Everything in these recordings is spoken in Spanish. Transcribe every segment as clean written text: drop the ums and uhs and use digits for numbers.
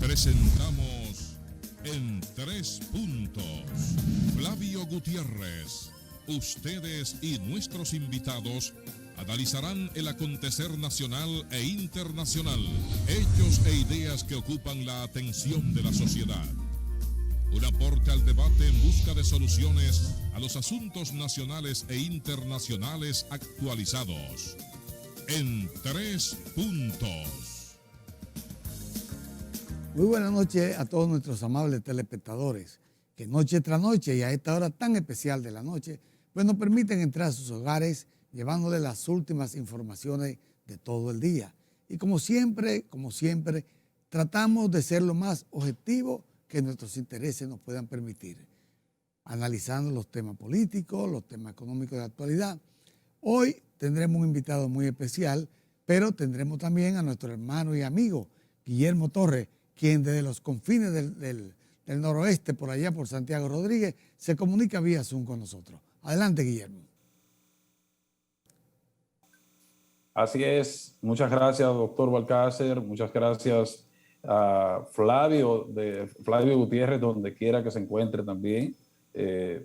Presentamos en 3 puntos. Flavio Gutiérrez. Ustedes y nuestros invitados analizarán el acontecer nacional e internacional, hechos e ideas que ocupan la atención de la sociedad. Un aporte al debate en busca de soluciones a los asuntos nacionales e internacionales actualizados. En 3 puntos. Muy buenas noches a todos nuestros amables telespectadores, que noche tras noche y a esta hora tan especial de la noche, pues nos permiten entrar a sus hogares llevándoles las últimas informaciones de todo el día. Y como siempre, tratamos de ser lo más objetivo que nuestros intereses nos puedan permitir, analizando los temas políticos, los temas económicos de actualidad. Hoy tendremos un invitado muy especial, pero tendremos también a nuestro hermano y amigo Guillermo Torres, quien desde los confines del noroeste, por allá por Santiago Rodríguez, se comunica vía Zoom con nosotros. Adelante, Guillermo. Así es. Muchas gracias, doctor Balcácer. Muchas gracias a Flavio Gutiérrez, donde quiera que se encuentre también.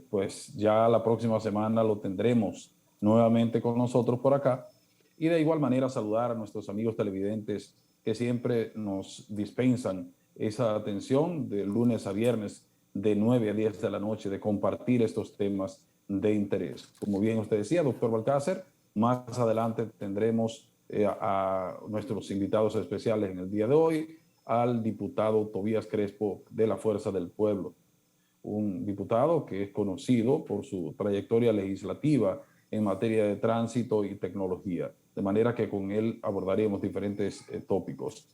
Pues ya la próxima semana lo tendremos nuevamente con nosotros por acá. Y de igual manera saludar a nuestros amigos televidentes que siempre nos dispensan esa atención de lunes a viernes de 9 a 10 de la noche de compartir estos temas de interés. Como bien usted decía, doctor Balcácer, más adelante tendremos a nuestros invitados especiales en el día de hoy, al diputado Tobías Crespo de la Fuerza del Pueblo, un diputado que es conocido por su trayectoria legislativa en materia de tránsito y tecnología, de manera que con él abordaremos diferentes tópicos.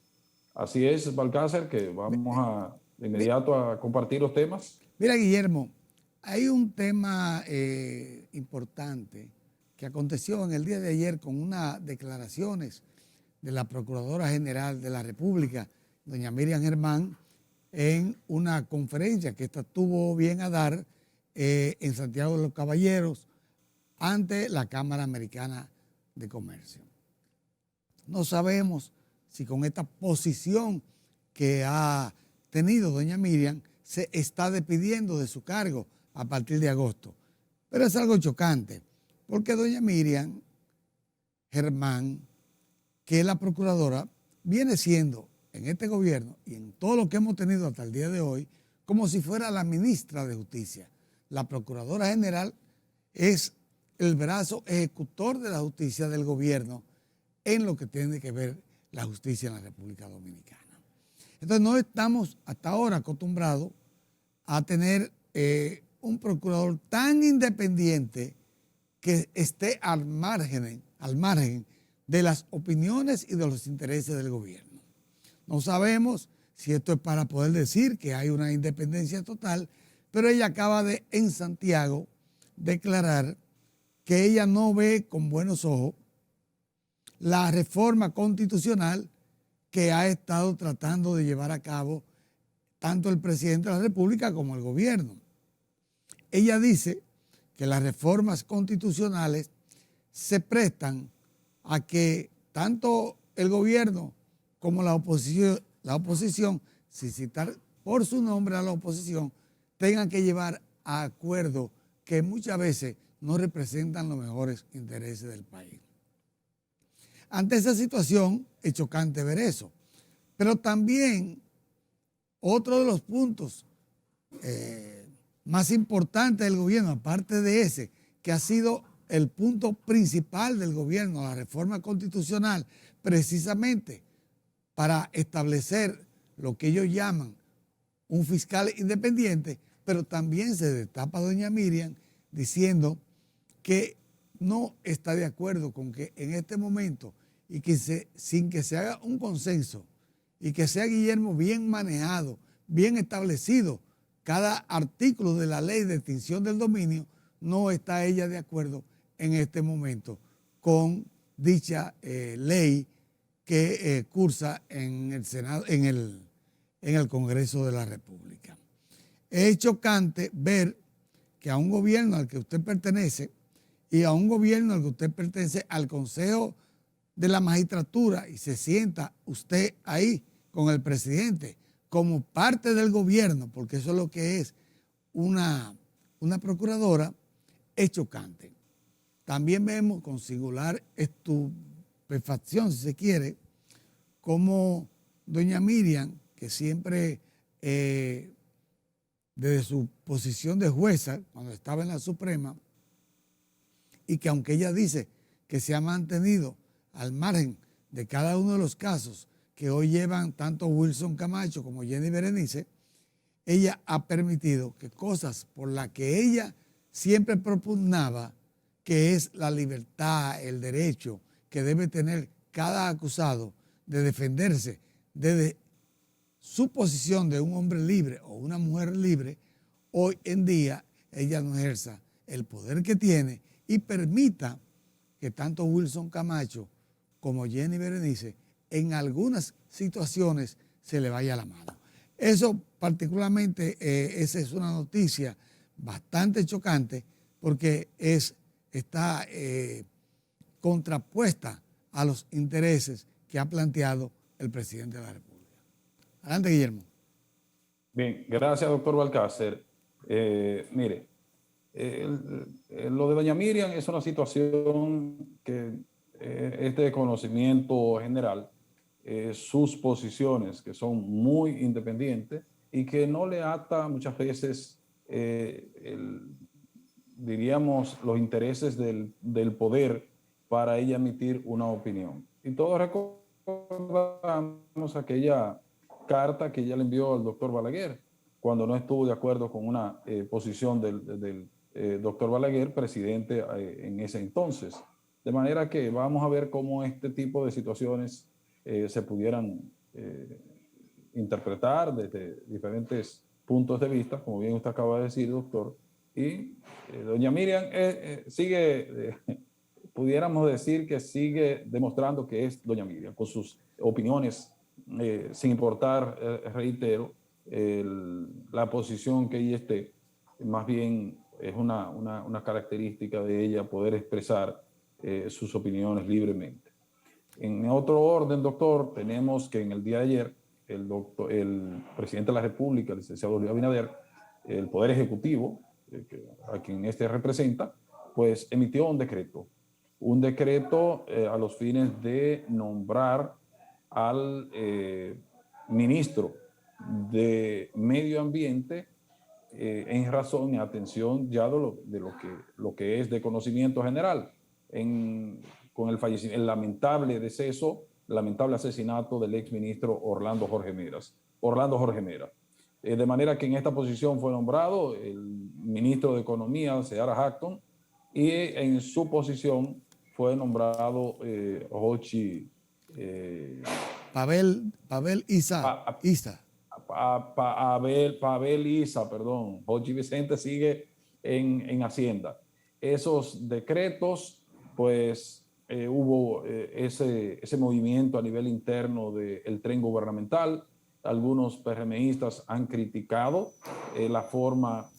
Así es, Balcácer, que vamos de inmediato a compartir los temas. Mira, Guillermo, hay un tema importante que aconteció en el día de ayer con unas declaraciones de la Procuradora General de la República, doña Miriam Germán, en una conferencia que esta tuvo bien a dar en Santiago de los Caballeros ante la Cámara Americana de Comercio. No sabemos si con esta posición que ha tenido doña Miriam se está despidiendo de su cargo a partir de agosto. Pero es algo chocante, porque doña Miriam Germán, que es la procuradora, viene siendo en este gobierno y en todo lo que hemos tenido hasta el día de hoy, como si fuera la ministra de Justicia. La Procuradora General es el brazo ejecutor de la justicia del gobierno en lo que tiene que ver la justicia en la República Dominicana. Entonces no estamos hasta ahora acostumbrados a tener un procurador tan independiente que esté al margen de las opiniones y de los intereses del gobierno. No sabemos si esto es para poder decir que hay una independencia total, pero ella acaba de, en Santiago, declarar que ella no ve con buenos ojos la reforma constitucional que ha estado tratando de llevar a cabo tanto el presidente de la República como el gobierno. Ella dice que las reformas constitucionales se prestan a que tanto el gobierno como la oposición, sin citar por su nombre a la oposición, tengan que llevar a acuerdos que muchas veces no representan los mejores intereses del país. Ante esa situación es chocante ver eso, pero también otro de los puntos más importantes del gobierno, aparte de ese, que ha sido el punto principal del gobierno, la reforma constitucional, precisamente para establecer lo que ellos llaman un fiscal independiente, pero también se destapa doña Miriam diciendo que no está de acuerdo con que en este momento y que sin que se haga un consenso y que sea, Guillermo, bien manejado, bien establecido cada artículo de la ley de extinción del dominio, no está ella de acuerdo en este momento con dicha ley que cursa en el Senado, en el Congreso de la República. Es chocante ver que a un gobierno al que usted pertenece y a un gobierno al que usted pertenece al Consejo de la magistratura y se sienta usted ahí con el presidente como parte del gobierno, porque eso es lo que es una procuradora, es chocante. También vemos con singular estupefacción, si se quiere, como doña Miriam, que siempre desde su posición de jueza, cuando estaba en la Suprema, y que aunque ella dice que se ha mantenido al margen de cada uno de los casos que hoy llevan tanto Wilson Camacho como Jenny Berenice, ella ha permitido que cosas por las que ella siempre propugnaba, que es la libertad, el derecho que debe tener cada acusado de defenderse desde su posición de un hombre libre o una mujer libre, hoy en día ella no ejerza el poder que tiene y permita que tanto Wilson Camacho como Jenny Berenice en algunas situaciones se le vaya la mano. Eso particularmente, esa es una noticia bastante chocante porque está contrapuesta a los intereses que ha planteado el presidente de la República. Adelante, Guillermo. Bien, gracias, doctor Balcácer. Mire, lo de doña Miriam es una situación que es de conocimiento general, sus posiciones que son muy independientes y que no le ata muchas veces, diríamos, los intereses del poder para ella emitir una opinión. Y todos recordamos aquella carta que ella le envió al doctor Balaguer cuando no estuvo de acuerdo con una posición del doctor Balaguer, presidente en ese entonces. De manera que vamos a ver cómo este tipo de situaciones se pudieran interpretar desde diferentes puntos de vista, como bien usted acaba de decir, doctor. Y doña Miriam sigue, pudiéramos decir que sigue demostrando que es doña Miriam, con sus opiniones, sin importar, reitero, la posición que ella esté, más bien es una característica de ella poder expresar sus opiniones libremente. En otro orden, doctor, tenemos que en el día de ayer el presidente de la República, el licenciado Luis Abinader, el Poder Ejecutivo, a quien este representa, pues emitió un decreto a los fines de nombrar al ministro de Medio Ambiente en razón y atención ya de lo que es de conocimiento general con el lamentable deceso, lamentable asesinato del exministro Orlando Jorge Mera. De manera que en esta posición fue nombrado el ministro de Economía, Seara Hatton, y en su posición fue nombrado Jochi Pavel Isa. Pavel Isa, perdón. Jochi Vicente sigue en Hacienda. Esos decretos, pues hubo ese movimiento a nivel interno del tren gubernamental. Algunos PRMistas han criticado la forma,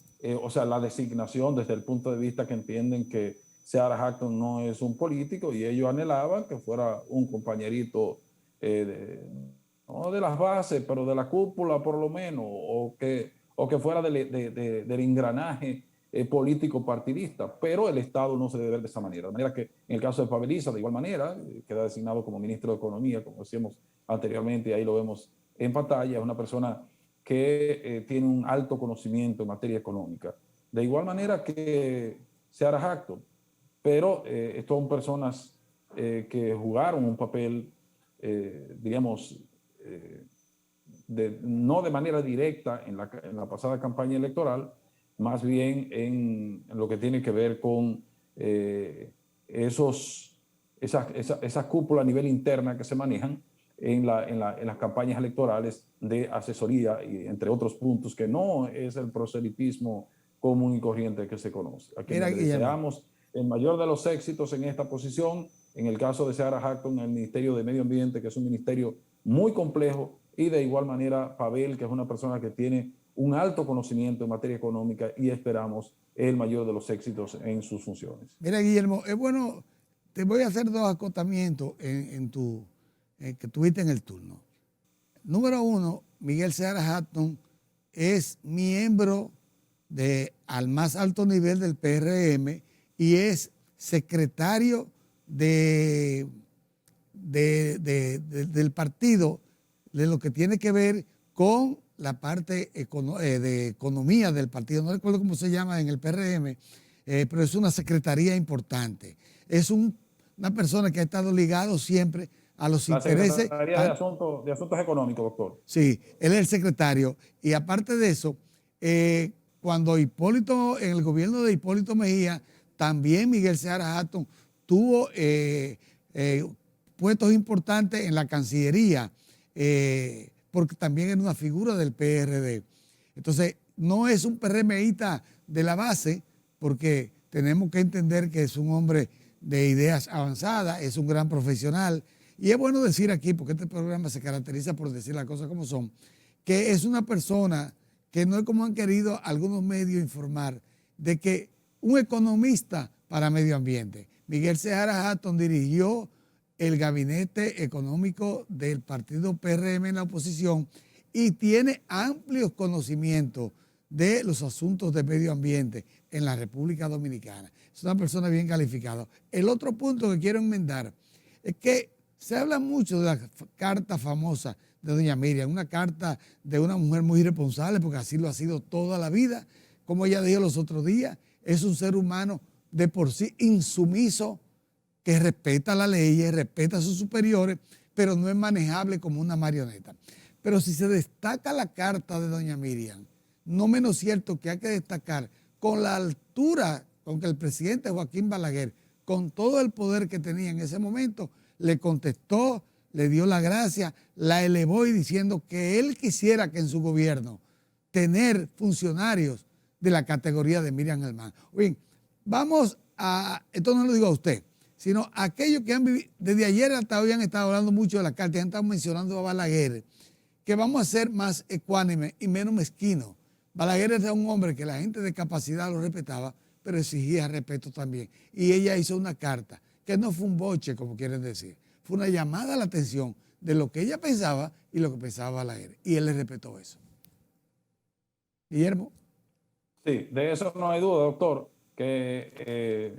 o sea, la designación desde el punto de vista que entienden que Seara Hatton no es un político y ellos anhelaban que fuera un compañerito no de las bases, pero de la cúpula por lo menos, o que fuera del engranaje político partidista, pero el Estado no se debe ver de esa manera. De manera que en el caso de Pavel Isa, de igual manera, queda designado como ministro de Economía, como decíamos anteriormente, y ahí lo vemos en pantalla, es una persona que tiene un alto conocimiento en materia económica. De igual manera que Seara Hatton, pero son personas que jugaron un papel, digamos, no de manera directa en la pasada campaña electoral, más bien en lo que tiene que ver con esas cúpulas a nivel interna que se manejan en las campañas electorales de asesoría, y entre otros puntos, que no es el proselitismo común y corriente que se conoce. A quien le deseamos el mayor de los éxitos en esta posición. En el caso de Seara Hatton, en el Ministerio de Medio Ambiente, que es un ministerio muy complejo, y de igual manera Pavel, que es una persona que tiene un alto conocimiento en materia económica y esperamos el mayor de los éxitos en sus funciones. Mira, Guillermo, es bueno te voy a hacer dos acotamientos que tuviste en el turno. Número uno, Miguel Seara Hatton es miembro al más alto nivel del PRM y es secretario del partido de lo que tiene que ver con la parte de economía del partido. No recuerdo cómo se llama en el PRM, pero es una secretaría importante. Es una persona que ha estado ligado siempre a los intereses. Secretaría de Asuntos Económicos, doctor. Sí, él es el secretario. Y aparte de eso, cuando en el gobierno de Hipólito Mejía, también Miguel Seara Hatton tuvo puestos importantes en la Cancillería, porque también era una figura del PRD. Entonces, no es un PRMista de la base, porque tenemos que entender que es un hombre de ideas avanzadas, es un gran profesional. Y es bueno decir aquí, porque este programa se caracteriza por decir las cosas como son, que es una persona que no es como han querido algunos medios informar, de que un economista para medio ambiente. Miguel Seara Hatton dirigió el gabinete económico del partido PRM en la oposición y tiene amplios conocimientos de los asuntos de medio ambiente en la República Dominicana. Es una persona bien calificada. El otro punto que quiero enmendar es que se habla mucho de la carta famosa de doña Miriam, una carta de una mujer muy irresponsable, porque así lo ha sido toda la vida. Como ella dijo los otros días, es un ser humano de por sí insumiso, que respeta las leyes, respeta a sus superiores, pero no es manejable como una marioneta. Pero si se destaca la carta de doña Miriam, no menos cierto que hay que destacar con la altura con que el presidente Joaquín Balaguer, con todo el poder que tenía en ese momento, le contestó, le dio la gracia, la elevó y diciendo que él quisiera que en su gobierno tener funcionarios de la categoría de Miriam Germán. Bien, vamos a, esto no lo digo a usted, sino a aquellos que han vivido, desde ayer hasta hoy han estado hablando mucho de la carta y han estado mencionando a Balaguer, que vamos a ser más ecuánimes y menos mezquinos. Balaguer era un hombre que la gente de capacidad lo respetaba, pero exigía respeto también. Y ella hizo una carta, que no fue un boche, como quieren decir, fue una llamada a la atención de lo que ella pensaba y lo que pensaba Balaguer. Y él le respetó eso. Guillermo. Sí, de eso no hay duda, doctor, que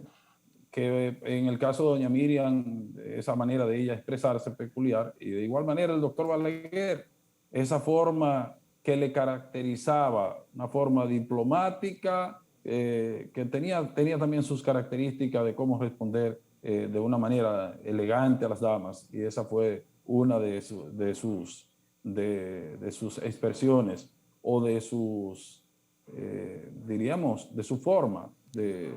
en el caso de doña Miriam, esa manera de ella expresarse peculiar, y de igual manera el doctor Balaguer, esa forma que le caracterizaba, una forma diplomática, que tenía también sus características de cómo responder de una manera elegante a las damas, y esa fue una de sus expresiones o de sus, diríamos, de su forma de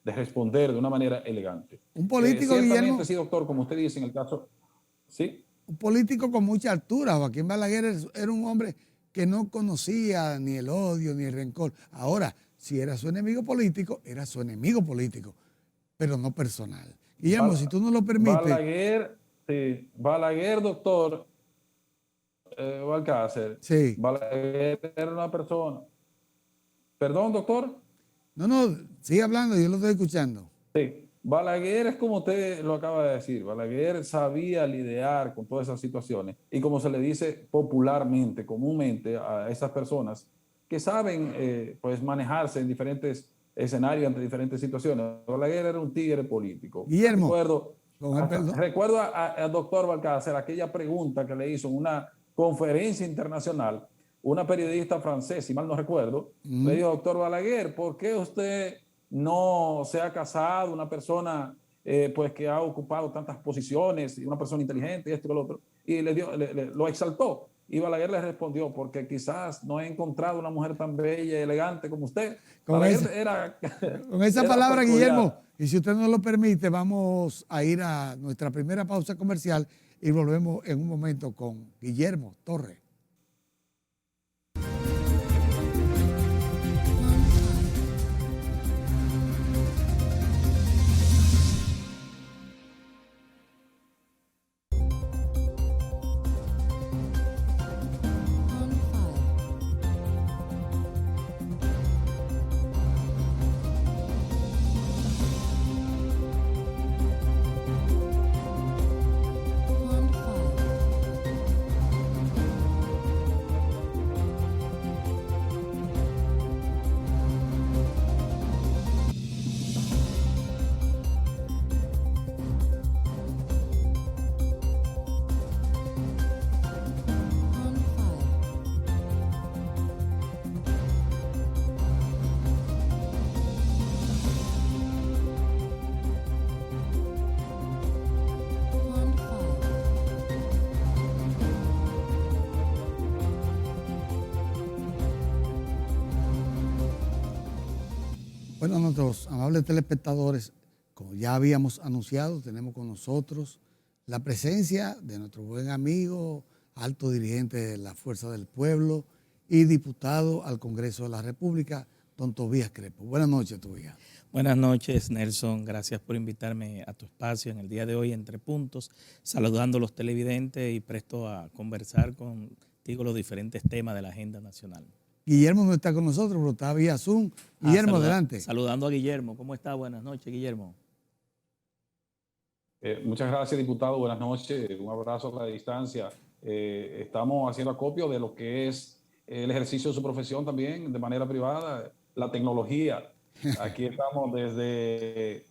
responder de una manera elegante. Un político, ciertamente, Guillermo, sí, doctor, como usted dice en el caso, ¿sí? Un político con mucha altura. Joaquín Balaguer era un hombre que no conocía ni el odio ni el rencor. Ahora, si era su enemigo político, era su enemigo político, pero no personal. Guillermo, si tú no lo permites. Balaguer, doctor Balcácer, Sí. Balaguer era una persona. ¿Perdón, doctor? No, sigue hablando, yo lo estoy escuchando. Sí. Balaguer es como usted lo acaba de decir. Balaguer sabía lidiar con todas esas situaciones y como se le dice popularmente, comúnmente a esas personas que saben pues manejarse en diferentes escenarios ante diferentes situaciones. Balaguer era un tigre político. Guillermo, recuerdo al doctor Balcácer aquella pregunta que le hizo en una conferencia internacional una periodista francesa, si mal no recuerdo, le dijo: doctor Balaguer, ¿por qué usted no se ha casado, una persona pues que ha ocupado tantas posiciones, y una persona inteligente, y esto y lo otro? Y lo exaltó. Y Balaguer le respondió: porque quizás no he encontrado una mujer tan bella y elegante como usted. Con esa palabra, Guillermo, y si usted nos lo permite, vamos a ir a nuestra primera pausa comercial y volvemos en un momento con Guillermo Torres. Bueno, nuestros amables telespectadores, como ya habíamos anunciado, tenemos con nosotros la presencia de nuestro buen amigo, alto dirigente de la Fuerza del Pueblo y diputado al Congreso de la República, don Tobías Crespo. Buenas noches, Tobías. Buenas noches, Nelson. Gracias por invitarme a tu espacio en el día de hoy, Entre Puntos, saludando a los televidentes y presto a conversar contigo los diferentes temas de la agenda nacional. Guillermo no está con nosotros, pero está vía Zoom. Guillermo, adelante. Saludando a Guillermo. ¿Cómo está? Buenas noches, Guillermo. Muchas gracias, diputado. Buenas noches. Un abrazo a la distancia. Estamos haciendo acopio de lo que es el ejercicio de su profesión también, de manera privada, la tecnología. Aquí estamos desde,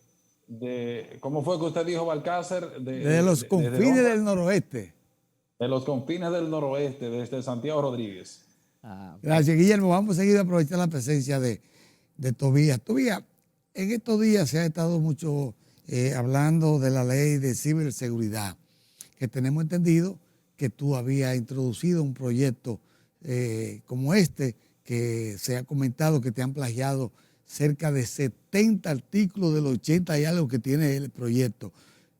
¿cómo fue que usted dijo, Balcácer? Desde los confines del noroeste. De los confines del noroeste, desde Santiago Rodríguez. Gracias, Guillermo. Vamos a seguir a aprovechar la presencia de Tobías. Tobías, en estos días se ha estado mucho hablando de la ley de ciberseguridad, que tenemos entendido que tú habías introducido un proyecto como este, que se ha comentado que te han plagiado cerca de 70 artículos de los 80 y algo que tiene el proyecto.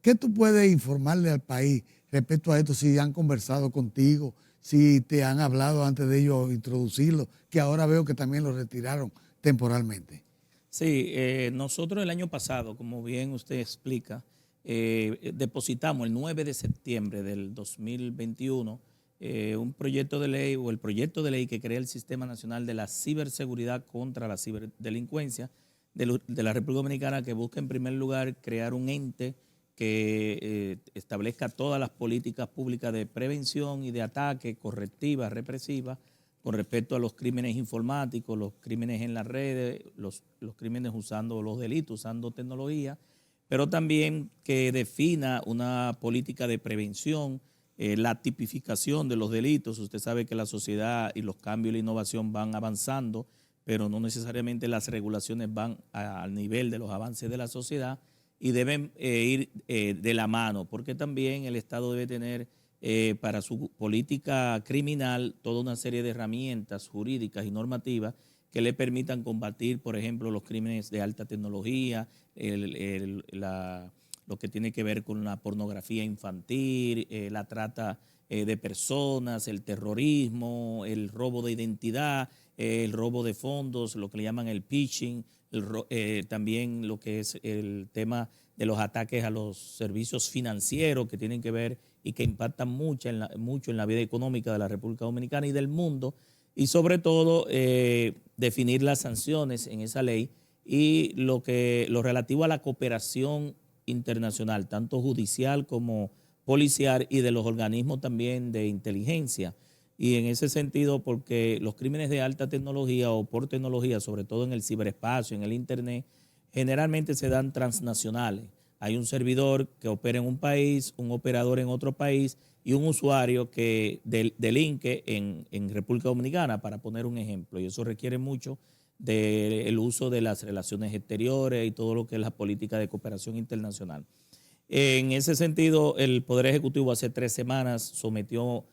¿Qué tú puedes informarle al país respecto a esto, si han conversado contigo, si te han hablado antes de ellos introducirlo, que ahora veo que también lo retiraron temporalmente? Sí, nosotros el año pasado, como bien usted explica, depositamos el 9 de septiembre del 2021 un proyecto de ley o el proyecto de ley que crea el Sistema Nacional de la Ciberseguridad contra la Ciberdelincuencia de la República Dominicana, que busca en primer lugar crear un ente que establezca todas las políticas públicas de prevención y de ataque, correctivas, represivas, con respecto a los crímenes informáticos, los crímenes en las redes, los crímenes usando los delitos, usando tecnología, pero también que defina una política de prevención, la tipificación de los delitos. Usted sabe que la sociedad y los cambios y la innovación van avanzando, pero no necesariamente las regulaciones van al nivel de los avances de la sociedad y deben ir de la mano, porque también el Estado debe tener para su política criminal toda una serie de herramientas jurídicas y normativas que le permitan combatir, por ejemplo, los crímenes de alta tecnología, lo que tiene que ver con la pornografía infantil, la trata de personas, el terrorismo, el robo de identidad, el robo de fondos, lo que le llaman el phishing, también lo que es el tema de los ataques a los servicios financieros que tienen que ver y que impactan mucho en la vida económica de la República Dominicana y del mundo, y sobre todo definir las sanciones en esa ley y lo relativo a la cooperación internacional, tanto judicial como policial, y de los organismos también de inteligencia. Y en ese sentido, porque los crímenes de alta tecnología o por tecnología, sobre todo en el ciberespacio, en el Internet, generalmente se dan transnacionales. Hay un servidor que opera en un país, un operador en otro país y un usuario que delinque en República Dominicana, para poner un ejemplo. Y eso requiere mucho del uso de las relaciones exteriores y todo lo que es la política de cooperación internacional. En ese sentido, el Poder Ejecutivo hace 3 semanas sometió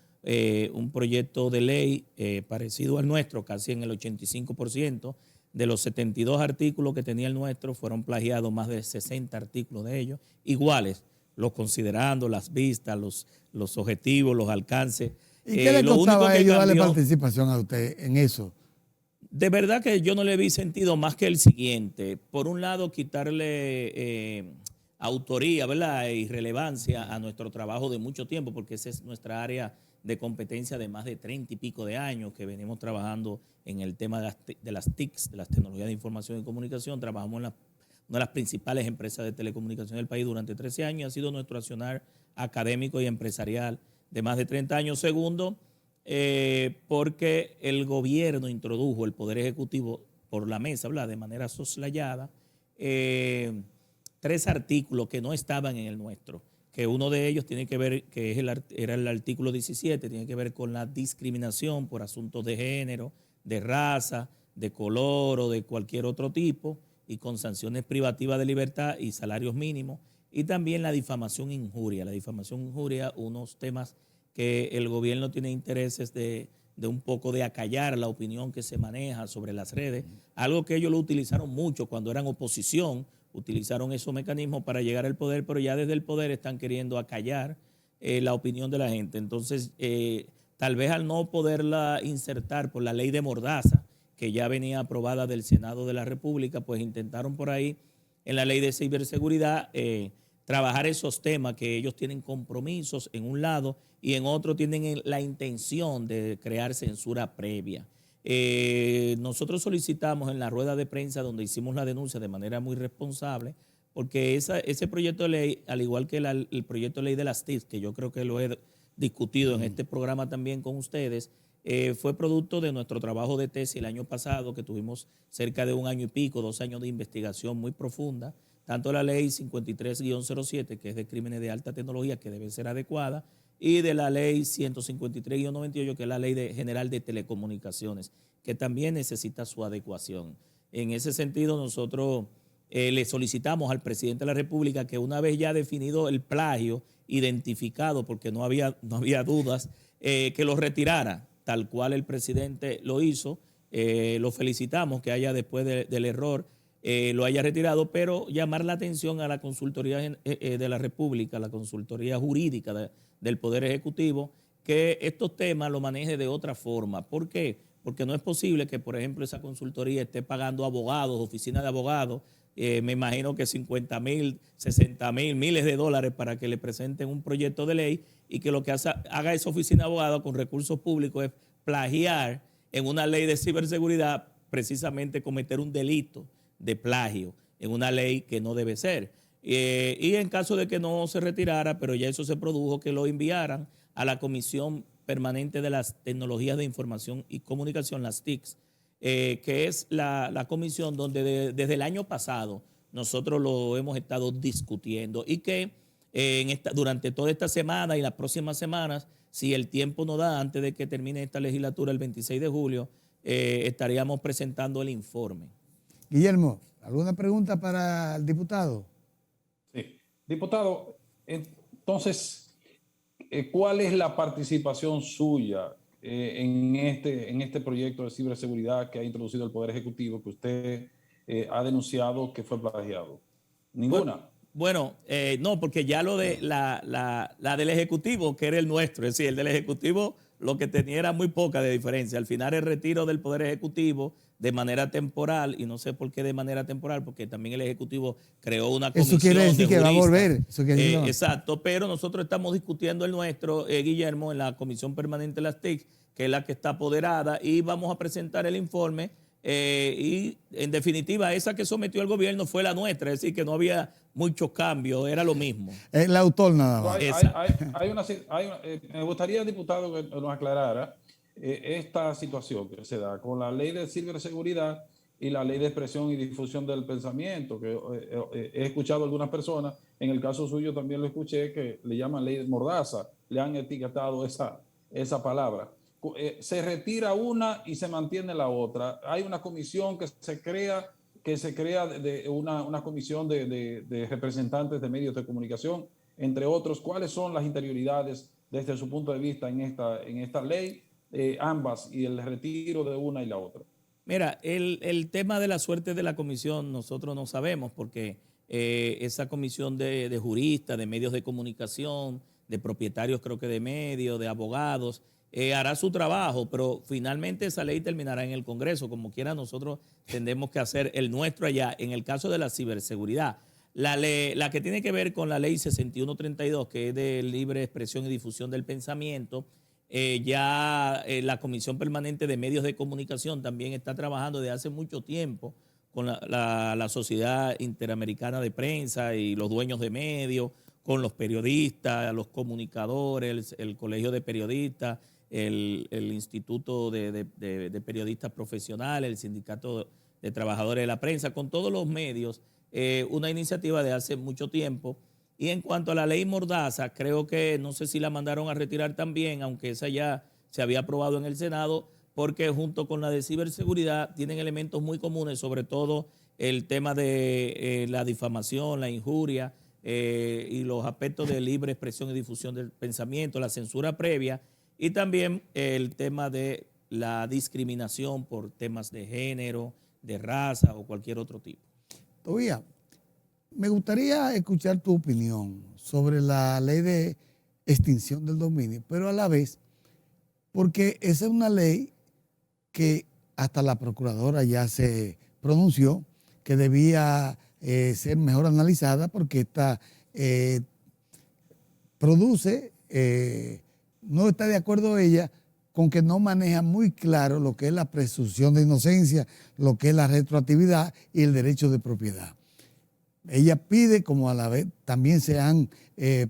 un proyecto de ley parecido al nuestro, casi en el 85%. De los 72 artículos que tenía el nuestro, fueron plagiados más de 60 artículos de ellos, iguales, los considerando, las vistas, los objetivos, los alcances. ¿Y qué le costaba a ellos darle participación a usted en eso? De verdad que yo no le vi sentido más que el siguiente. Por un lado, quitarle autoría, ¿verdad?, y relevancia a nuestro trabajo de mucho tiempo, porque esa es nuestra área de competencia de más de 30 y pico de años que venimos trabajando en el tema de las TICs, de las tecnologías de información y comunicación. Trabajamos en una de las principales empresas de telecomunicación del país durante 13 años y ha sido nuestro accionar académico y empresarial de más de 30 años. Segundo, porque el gobierno introdujo, el Poder Ejecutivo por la mesa, ¿verdad?, de manera soslayada, 3 artículos que no estaban en el nuestro, que uno de ellos tiene que ver, que era el artículo 17, tiene que ver con la discriminación por asuntos de género, de raza, de color o de cualquier otro tipo, y con sanciones privativas de libertad y salarios mínimos, y también la difamación e injuria. La difamación e injuria, unos temas que el gobierno tiene intereses de de un poco de acallar la opinión que se maneja sobre las redes, algo que ellos lo utilizaron mucho cuando eran oposición, utilizaron esos mecanismos para llegar al poder, pero ya desde el poder están queriendo acallar la opinión de la gente. Entonces, tal vez al no poderla insertar por la ley de Mordaza, que ya venía aprobada del Senado de la República, pues intentaron por ahí en la ley de ciberseguridad trabajar esos temas que ellos tienen compromisos en un lado y en otro tienen la intención de crear censura previa. Nosotros solicitamos en la rueda de prensa donde hicimos la denuncia de manera muy responsable, porque ese proyecto de ley, al igual que el proyecto de ley de las TIC, que yo creo que lo he discutido en este programa también con ustedes, fue producto de nuestro trabajo de tesis el año pasado, que tuvimos cerca de 1 año y pico, 2 años de investigación muy profunda, tanto la ley 53-07, que es de crímenes de alta tecnología, que debe ser adecuada, y de la ley 153-98, que es la ley general de telecomunicaciones, que también necesita su adecuación. En ese sentido, nosotros le solicitamos al presidente de la República que una vez ya definido el plagio, identificado, porque no había dudas, que lo retirara, tal cual el presidente lo hizo. Lo felicitamos que haya después del error lo haya retirado, pero llamar la atención a la Consultoría de la República, la Consultoría Jurídica del Poder Ejecutivo, que estos temas lo maneje de otra forma. ¿Por qué? Porque no es posible que, por ejemplo, esa consultoría esté pagando abogados, oficinas de abogados, me imagino que 50,000, 60,000, miles de dólares para que le presenten un proyecto de ley y que lo que haga esa oficina de abogados con recursos públicos es plagiar en una ley de ciberseguridad, precisamente cometer un delito de plagio en una ley que no debe ser. Y en caso de que no se retirara, pero ya eso se produjo, que lo enviaran a la Comisión Permanente de las Tecnologías de Información y Comunicación, las TICs, que es la comisión donde desde el año pasado nosotros lo hemos estado discutiendo y que durante toda esta semana y las próximas semanas, si el tiempo nos da, antes de que termine esta legislatura el 26 de julio, estaríamos presentando el informe. Guillermo, ¿alguna pregunta para el diputado? Sí. Diputado, entonces, ¿cuál es la participación suya en este proyecto de ciberseguridad que ha introducido el Poder Ejecutivo, que usted ha denunciado que fue plagiado? ¿Ninguna? Bueno, no, porque ya lo de la del Ejecutivo, que era el nuestro, es decir, el del Ejecutivo lo que tenía era muy poca de diferencia. Al final el retiro del Poder Ejecutivo de manera temporal, y no sé por qué de manera temporal, porque también el Ejecutivo creó una comisión. Eso quiere decir que va a volver. Exacto, pero nosotros estamos discutiendo el nuestro, Guillermo, en la Comisión Permanente de las TIC, que es la que está apoderada, y vamos a presentar el informe. Y en definitiva, esa que sometió el gobierno fue la nuestra, es decir, que no había muchos cambios, era lo mismo. El autor nada más. Me gustaría, diputado, que nos aclarara esta situación que se da con la ley de ciberseguridad y la ley de expresión y difusión del pensamiento, que he escuchado a algunas personas, en el caso suyo también lo escuché, que le llaman ley de Mordaza, le han etiquetado esa palabra. Se retira una y se mantiene la otra. Hay una comisión que se crea de una comisión de representantes de medios de comunicación, entre otros. ¿Cuáles son las interioridades desde su punto de vista en esta ley, ambas, y el retiro de una y la otra? Mira, el tema de la suerte de la comisión nosotros no sabemos, porque esa comisión de juristas, de medios de comunicación, de propietarios creo que de medios, de abogados, hará su trabajo, pero finalmente esa ley terminará en el Congreso. Como quiera, nosotros tendremos que hacer el nuestro allá. En el caso de la ciberseguridad, la que tiene que ver con la ley 6132, que es de libre expresión y difusión del pensamiento, la Comisión Permanente de Medios de Comunicación también está trabajando desde hace mucho tiempo con la Sociedad Interamericana de Prensa y los dueños de medios, con los periodistas, los comunicadores, el Colegio de Periodistas, el Instituto de Periodistas Profesionales, el Sindicato de Trabajadores de la Prensa, con todos los medios, una iniciativa de hace mucho tiempo. Y en cuanto a la ley Mordaza, creo que no sé si la mandaron a retirar también, aunque esa ya se había aprobado en el Senado, porque junto con la de ciberseguridad tienen elementos muy comunes, sobre todo el tema de la difamación, la injuria y los aspectos de libre expresión y difusión del pensamiento, la censura previa, y también el tema de la discriminación por temas de género, de raza o cualquier otro tipo. Todavía, me gustaría escuchar tu opinión sobre la ley de extinción del dominio, pero a la vez, porque esa es una ley que hasta la procuradora ya se pronunció que debía ser mejor analizada porque esta produce, no está de acuerdo ella con que no maneja muy claro lo que es la presunción de inocencia, lo que es la retroactividad y el derecho de propiedad. Ella pide, como a la vez también se han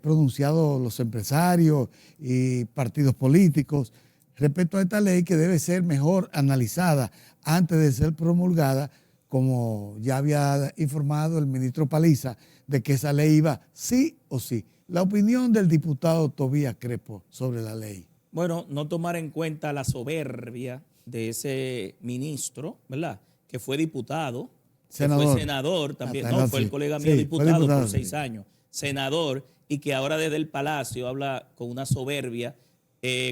pronunciado los empresarios y partidos políticos, respecto a esta ley que debe ser mejor analizada antes de ser promulgada, como ya había informado el ministro Paliza, de que esa ley iba sí o sí. La opinión del diputado Tobías Crespo sobre la ley. Bueno, no tomar en cuenta la soberbia de ese ministro, ¿verdad? Que fue diputado, senador. Que fue senador también, no, fue el colega mío diputado por 6 años, senador, y que ahora desde el Palacio habla con una soberbia,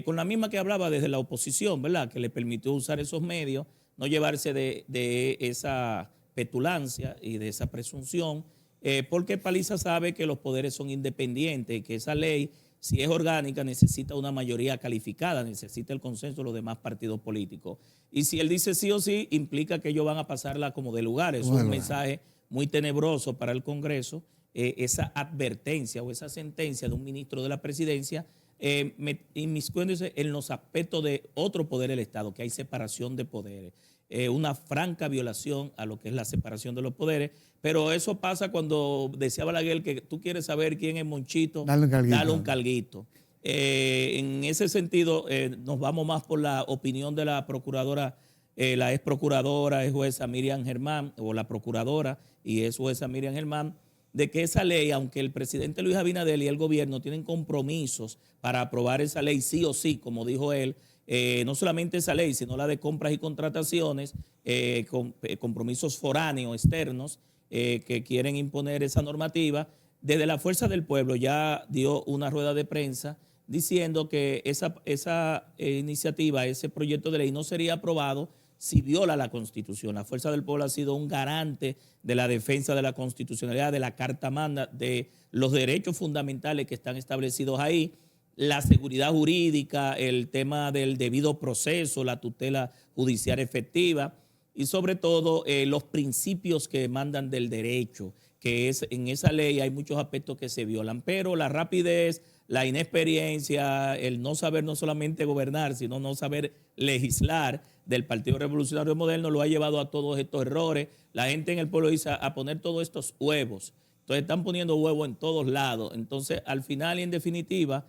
con la misma que hablaba desde la oposición, ¿verdad? Que le permitió usar esos medios, no llevarse de esa petulancia y de esa presunción, porque Paliza sabe que los poderes son independientes, que esa ley, si es orgánica, necesita una mayoría calificada, necesita el consenso de los demás partidos políticos. Y si él dice sí o sí, implica que ellos van a pasarla como de lugar. Es un mensaje muy tenebroso para el Congreso, esa advertencia o esa sentencia de un ministro de la presidencia, inmiscuyéndose en los aspectos de otro poder del Estado, que hay separación de poderes. Una franca violación a lo que es la separación de los poderes, pero eso pasa cuando decía Balaguer que tú quieres saber quién es Monchito, dale un calguito. En ese sentido, nos vamos más por la opinión de la procuradora, la ex procuradora, es jueza Miriam Germán, o la procuradora y es jueza Miriam Germán, de que esa ley, aunque el presidente Luis Abinader y el gobierno tienen compromisos para aprobar esa ley sí o sí, como dijo él, no solamente esa ley, sino la de compras y contrataciones, compromisos foráneos, externos, que quieren imponer esa normativa. Desde la Fuerza del Pueblo ya dio una rueda de prensa diciendo que esa iniciativa, ese proyecto de ley no sería aprobado si viola la Constitución. La Fuerza del Pueblo ha sido un garante de la defensa de la constitucionalidad, de la Carta Magna, de los derechos fundamentales que están establecidos ahí, la seguridad jurídica, el tema del debido proceso, la tutela judicial efectiva y sobre todo los principios que demandan del derecho, que es en esa ley hay muchos aspectos que se violan, pero la rapidez, la inexperiencia, el no saber no solamente gobernar, sino no saber legislar del Partido Revolucionario Moderno lo ha llevado a todos estos errores. La gente en el pueblo dice a poner todos estos huevos. Entonces están poniendo huevos en todos lados. Entonces al final y en definitiva,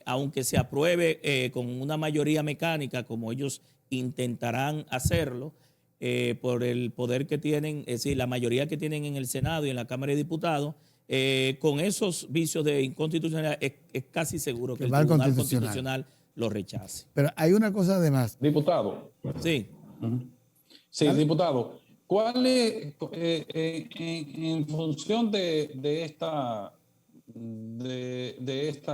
aunque se apruebe con una mayoría mecánica, como ellos intentarán hacerlo, por el poder que tienen, es decir, la mayoría que tienen en el Senado y en la Cámara de Diputados, con esos vicios de inconstitucionalidad, es casi seguro que el Tribunal Constitucional lo rechace. Pero hay una cosa además. Diputado. Sí. Sí, diputado. ¿Cuál es, en función de esta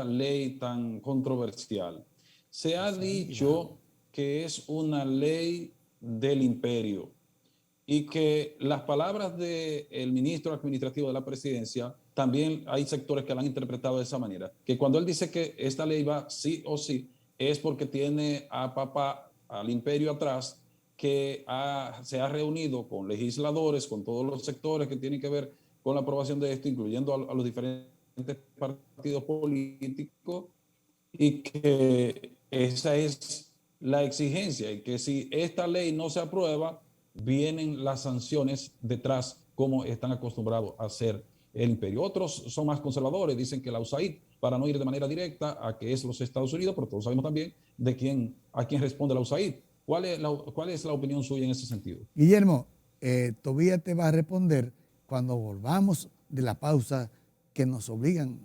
ley tan controversial, se ha dicho que es una ley del imperio y que las palabras del ministro administrativo de la presidencia, también hay sectores que la han interpretado de esa manera, que cuando él dice que esta ley va sí o sí, es porque tiene a papá, al imperio atrás, que se ha reunido con legisladores, con todos los sectores que tienen que ver con la aprobación de esto, incluyendo a los diferentes partidos políticos, y que esa es la exigencia, y que si esta ley no se aprueba, vienen las sanciones detrás, como están acostumbrados a hacer el imperio. Otros son más conservadores, dicen que la USAID, para no ir de manera directa a que es los Estados Unidos, pero todos sabemos también a quién responde la USAID. ¿Cuál es la opinión suya en ese sentido? Guillermo, Tobías te va a responder cuando volvamos de la pausa que nos obligan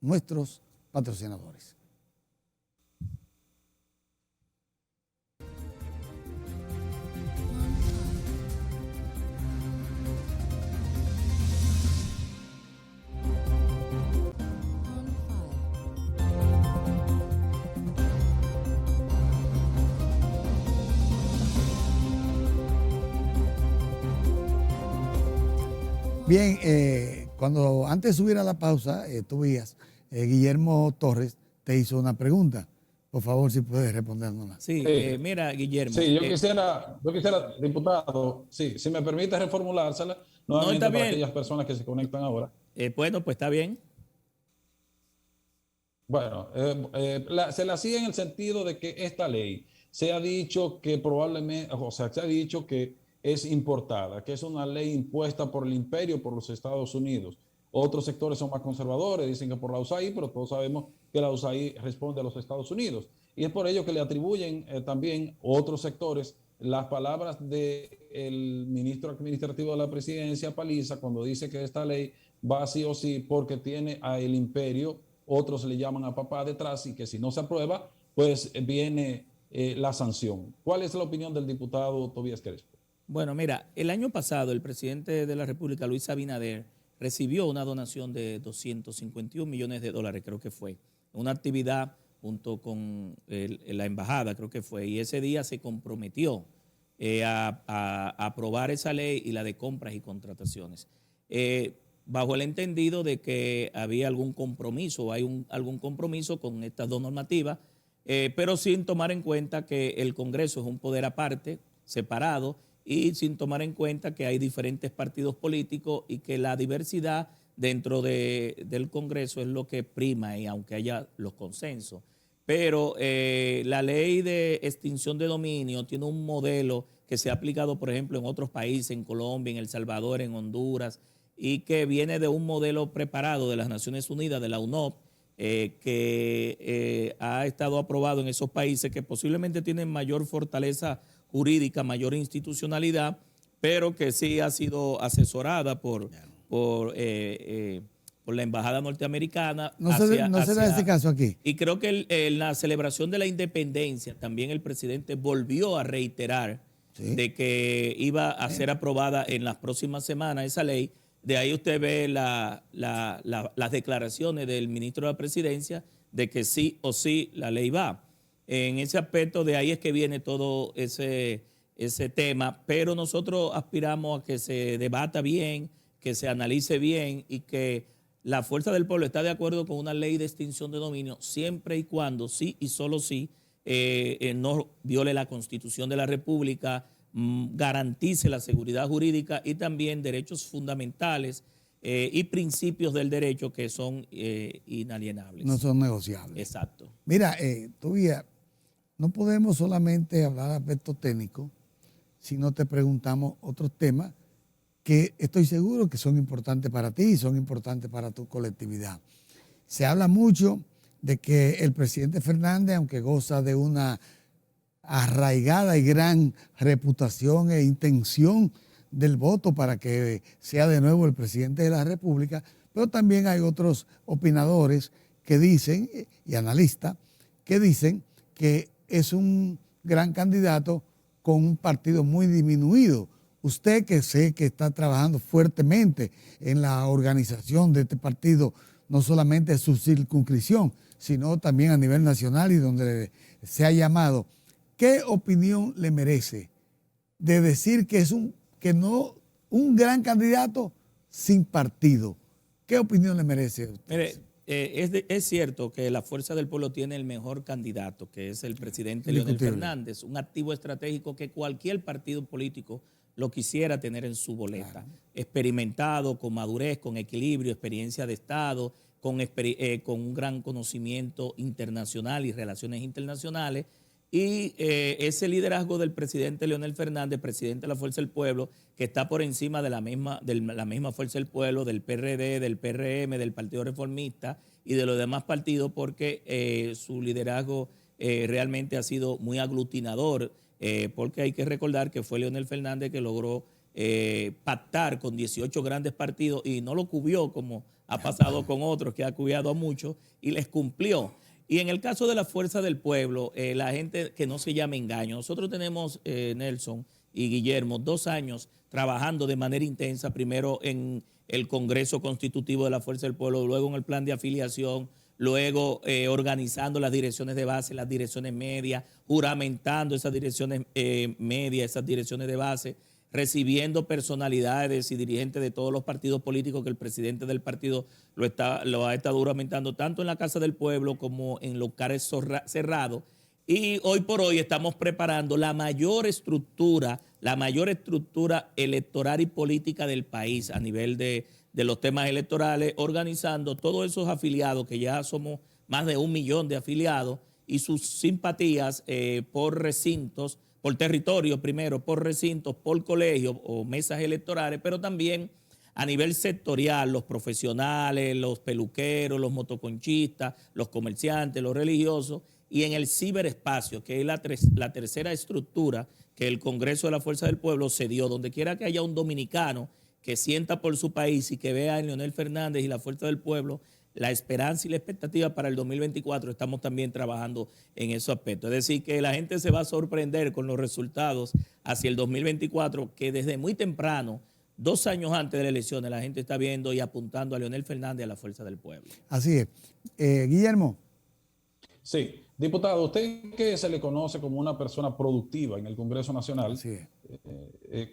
nuestros patrocinadores. Bien, cuando antes de subir a la pausa, tú veías, Guillermo Torres te hizo una pregunta. Por favor, si puedes respondérnosla. Sí, Sí. mira, Guillermo. Sí, yo quisiera, diputado, sí, si me permite reformulársela No, está nuevamente para bien. aquellas personas que se conectan ahora. Bueno, pues está bien. Bueno, se la hacía en el sentido de que esta ley se ha dicho que probablemente, o sea, se ha dicho que es importada, que es una ley impuesta por el imperio, por los Estados Unidos. Otros sectores son más conservadores, dicen que por la USAID, pero todos sabemos que la USAID responde a los Estados Unidos. Y es por ello que le atribuyen también otros sectores las palabras del ministro administrativo de la presidencia, Paliza, cuando dice que esta ley va sí o sí porque tiene al imperio, otros le llaman a papá detrás, y que si no se aprueba, pues viene la sanción. ¿Cuál es la opinión del diputado Tobías Crespo? Bueno, mira, el año pasado el presidente de la República, Luis Abinader, recibió una donación de 251 millones de dólares, creo que fue, una actividad junto con la embajada, creo que fue, y ese día se comprometió a aprobar esa ley y la de compras y contrataciones. Bajo el entendido de que había algún compromiso, o hay algún compromiso con estas dos normativas, pero sin tomar en cuenta que el Congreso es un poder aparte, separado, y sin tomar en cuenta que hay diferentes partidos políticos y que la diversidad dentro del Congreso es lo que prima, y aunque haya los consensos. Pero la ley de extinción de dominio tiene un modelo que se ha aplicado, por ejemplo, en otros países, en Colombia, en El Salvador, en Honduras, y que viene de un modelo preparado de las Naciones Unidas, de la UNOP, que ha estado aprobado en esos países que posiblemente tienen mayor fortaleza jurídica, mayor institucionalidad, pero que sí ha sido asesorada por la embajada norteamericana. No se da ese caso aquí. Y creo que en la celebración de la independencia también el presidente volvió a reiterar de que iba a ser aprobada en las próximas semanas esa ley. De ahí usted ve las declaraciones del ministro de la Presidencia de que sí o sí la ley va. En ese aspecto, de ahí es que viene todo ese tema, pero nosotros aspiramos a que se debata bien, que se analice bien y que la fuerza del pueblo está de acuerdo con una ley de extinción de dominio siempre y cuando sí y solo sí no viole la Constitución de la República, garantice la seguridad jurídica y también derechos fundamentales y principios del derecho que son inalienables. No son negociables. Exacto. Mira, todavía no podemos solamente hablar de aspectos técnicos, sino te preguntamos otros temas que estoy seguro que son importantes para ti y son importantes para tu colectividad. Se habla mucho de que el presidente Fernández, aunque goza de una arraigada y gran reputación e intención del voto para que sea de nuevo el presidente de la República, pero también hay otros opinadores que dicen, y analistas, que dicen que es un gran candidato con un partido muy disminuido. Usted, que sé que está trabajando fuertemente en la organización de este partido, no solamente en su circunscripción, sino también a nivel nacional y donde se ha llamado, ¿qué opinión le merece de decir que es un gran candidato sin partido? ¿Qué opinión le merece a usted? Mire, es cierto que la Fuerza del Pueblo tiene el mejor candidato, que es el presidente Leonel Fernández, un activo estratégico que cualquier partido político lo quisiera tener en su boleta. Claro. Experimentado, con madurez, con equilibrio, experiencia de Estado, con un gran conocimiento internacional y relaciones internacionales. Y ese liderazgo del presidente Leonel Fernández, presidente de la Fuerza del Pueblo, que está por encima de la misma Fuerza del Pueblo, del PRD, del PRM, del Partido Reformista y de los demás partidos, porque su liderazgo realmente ha sido muy aglutinador, porque hay que recordar que fue Leonel Fernández que logró pactar con 18 grandes partidos y no lo cubrió como ha pasado con otros, que ha cubierto a muchos y les cumplió. Y en el caso de la Fuerza del Pueblo, la gente que no se llame engaño. Nosotros tenemos, Nelson y Guillermo, 2 años trabajando de manera intensa, primero en el Congreso Constitutivo de la Fuerza del Pueblo, luego en el plan de afiliación, luego organizando las direcciones de base, las direcciones medias, juramentando esas direcciones medias, esas direcciones de base. recibiendo personalidades y dirigentes de todos los partidos políticos, que el presidente del partido lo ha estado juramentando tanto en la Casa del Pueblo como en locales cerrados. Y hoy por hoy estamos preparando la mayor estructura electoral y política del país a nivel de los temas electorales, organizando todos esos afiliados, que ya somos más de 1 millón de afiliados, y sus simpatías por recintos, por territorio primero, por recintos, por colegios o mesas electorales, pero también a nivel sectorial, los profesionales, los peluqueros, los motoconchistas, los comerciantes, los religiosos, y en el ciberespacio, que es la tercera estructura que el Congreso de la Fuerza del Pueblo se dio. Donde quiera que haya un dominicano que sienta por su país y que vea en Leonel Fernández y la Fuerza del Pueblo la esperanza y la expectativa para el 2024, estamos también trabajando en esos aspectos. Es decir, que la gente se va a sorprender con los resultados hacia el 2024, que desde muy temprano, 2 años antes de las elecciones, la gente está viendo y apuntando a Leonel Fernández y a la Fuerza del Pueblo. Así es. Guillermo. Sí, diputado, usted que se le conoce como una persona productiva en el Congreso Nacional,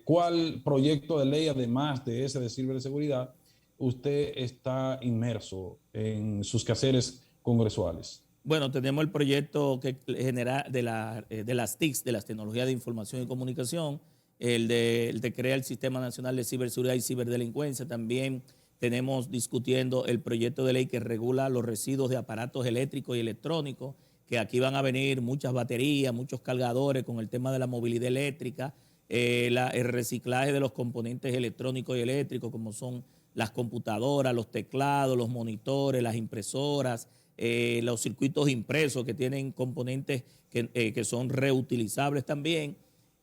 ¿cuál proyecto de ley, además de ese de ciberseguridad, usted está inmerso en sus quehaceres congresuales? Bueno, tenemos el proyecto que genera de las TICs, de las tecnologías de información y comunicación, el de crear el Sistema Nacional de Ciberseguridad y Ciberdelincuencia. También tenemos discutiendo el proyecto de ley que regula los residuos de aparatos eléctricos y electrónicos, que aquí van a venir muchas baterías, muchos cargadores con el tema de la movilidad eléctrica, el reciclaje de los componentes electrónicos y eléctricos, como son las computadoras, los teclados, los monitores, las impresoras, los circuitos impresos que tienen componentes que son reutilizables también,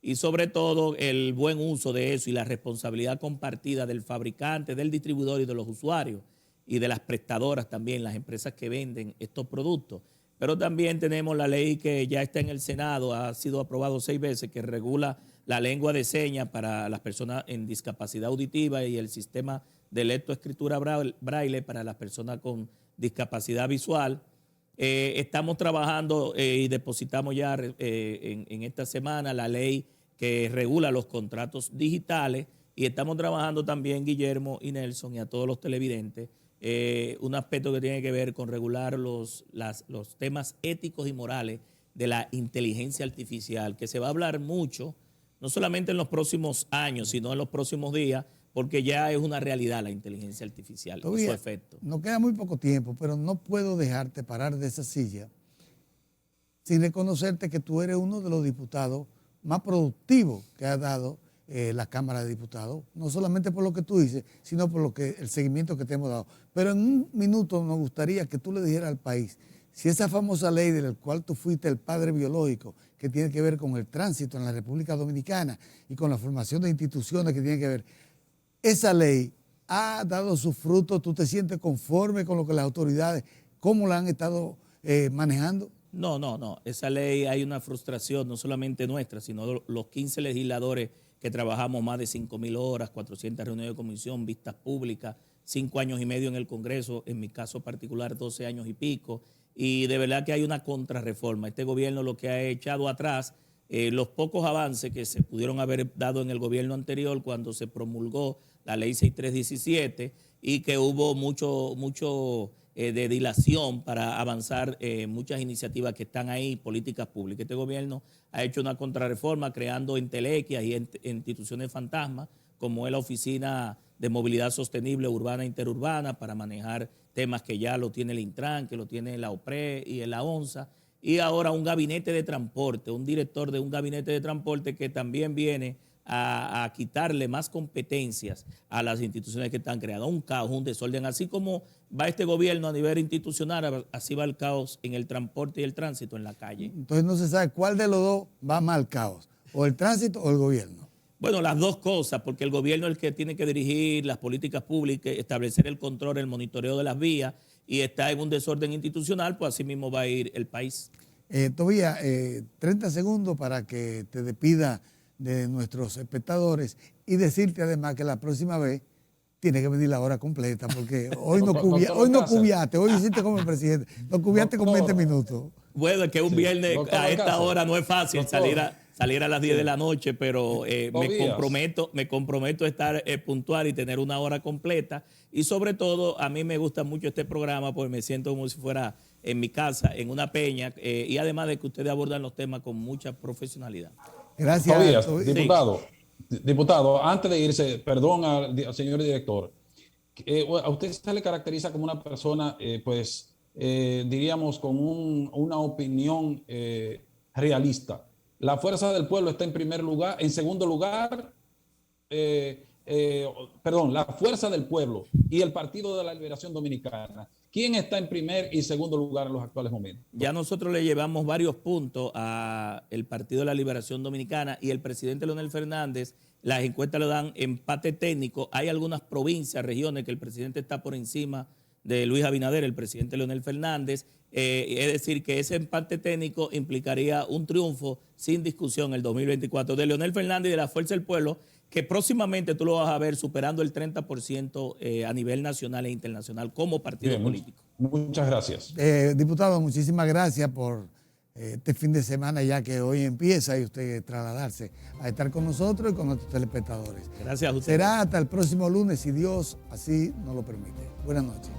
y sobre todo el buen uso de eso y la responsabilidad compartida del fabricante, del distribuidor y de los usuarios, y de las prestadoras también, las empresas que venden estos productos. Pero también tenemos la ley que ya está en el Senado, ha sido aprobado 6 veces, que regula la lengua de señas para las personas en discapacidad auditiva y el sistema de lectoescritura braille para las personas con discapacidad visual. Estamos trabajando y depositamos ya en esta semana la ley que regula los contratos digitales, y estamos trabajando también, Guillermo y Nelson, y a todos los televidentes, un aspecto que tiene que ver con regular los temas éticos y morales de la inteligencia artificial, que se va a hablar mucho, no solamente en los próximos años, sino en los próximos días, porque ya es una realidad la inteligencia artificial y su efecto. Nos queda muy poco tiempo, pero no puedo dejarte parar de esa silla sin reconocerte que tú eres uno de los diputados más productivos que ha dado la Cámara de Diputados, no solamente por lo que tú dices, sino por el seguimiento que te hemos dado. Pero en un minuto nos gustaría que tú le dijeras al país si esa famosa ley de la cual tú fuiste el padre biológico, que tiene que ver con el tránsito en la República Dominicana y con la formación de instituciones que tienen que ver, esa ley ha dado sus frutos. ¿Tú te sientes conforme con lo que las autoridades, cómo la han estado manejando? No. Esa ley, hay una frustración, no solamente nuestra, sino los 15 legisladores que trabajamos más de 5.000 horas, 400 reuniones de comisión, vistas públicas, 5 años y medio en el Congreso, en mi caso particular 12 años y pico, y de verdad que hay una contrarreforma. Este gobierno lo que ha echado atrás, los pocos avances que se pudieron haber dado en el gobierno anterior cuando se promulgó la ley 6317, y que hubo mucho de dilación para avanzar muchas iniciativas que están ahí, políticas públicas. Este gobierno ha hecho una contrarreforma creando entelequias y instituciones fantasmas, como es la Oficina de Movilidad Sostenible Urbana e Interurbana, para manejar temas que ya lo tiene el Intran, que lo tiene la OPRE y la ONSA, y ahora un gabinete de transporte, un director de un gabinete de transporte que también viene a quitarle más competencias a las instituciones que están creadas. Un caos, un desorden. Así como va este gobierno a nivel institucional, así va el caos en el transporte y el tránsito en la calle. Entonces no se sabe cuál de los dos va más al caos, o el tránsito o el gobierno. Bueno, las dos cosas, porque el gobierno es el que tiene que dirigir las políticas públicas, establecer el control, el monitoreo de las vías, y está en un desorden institucional, pues así mismo va a ir el país. Tobías, 30 segundos para que te despida de nuestros espectadores y decirte además que la próxima vez tiene que venir la hora completa, porque hoy no cubiaste, hoy hiciste como el presidente, no cubiaste con 20 minutos. Bueno, es que un viernes a esta hora no es fácil salir a... salir a las 10 de la noche, pero Tobías. me comprometo a estar puntual y tener una hora completa. Y sobre todo, a mí me gusta mucho este programa porque me siento como si fuera en mi casa, en una peña, y además de que ustedes abordan los temas con mucha profesionalidad. Gracias. Tobías, Sí. diputado, antes de irse, perdón al señor director, a usted se le caracteriza como una persona, diríamos, con una opinión realista. La fuerza del pueblo está en primer lugar, en segundo lugar, la fuerza del pueblo y el Partido de la Liberación Dominicana. ¿Quién está en primer y segundo lugar en los actuales momentos? Ya nosotros le llevamos varios puntos al Partido de la Liberación Dominicana y el presidente Leonel Fernández, las encuestas le dan empate técnico. Hay algunas provincias, regiones que el presidente está por encima de Luis Abinader, el presidente Leonel Fernández. Es decir, que ese empate técnico implicaría un triunfo sin discusión el 2024 de Leonel Fernández y de la Fuerza del Pueblo, que próximamente tú lo vas a ver superando el 30% a nivel nacional e internacional como partido político. Muchas gracias. Diputado, muchísimas gracias por este fin de semana, ya que hoy empieza y usted trasladarse a estar con nosotros y con nuestros telespectadores. Gracias a usted. Será hasta el próximo lunes, si Dios así nos lo permite. Buenas noches.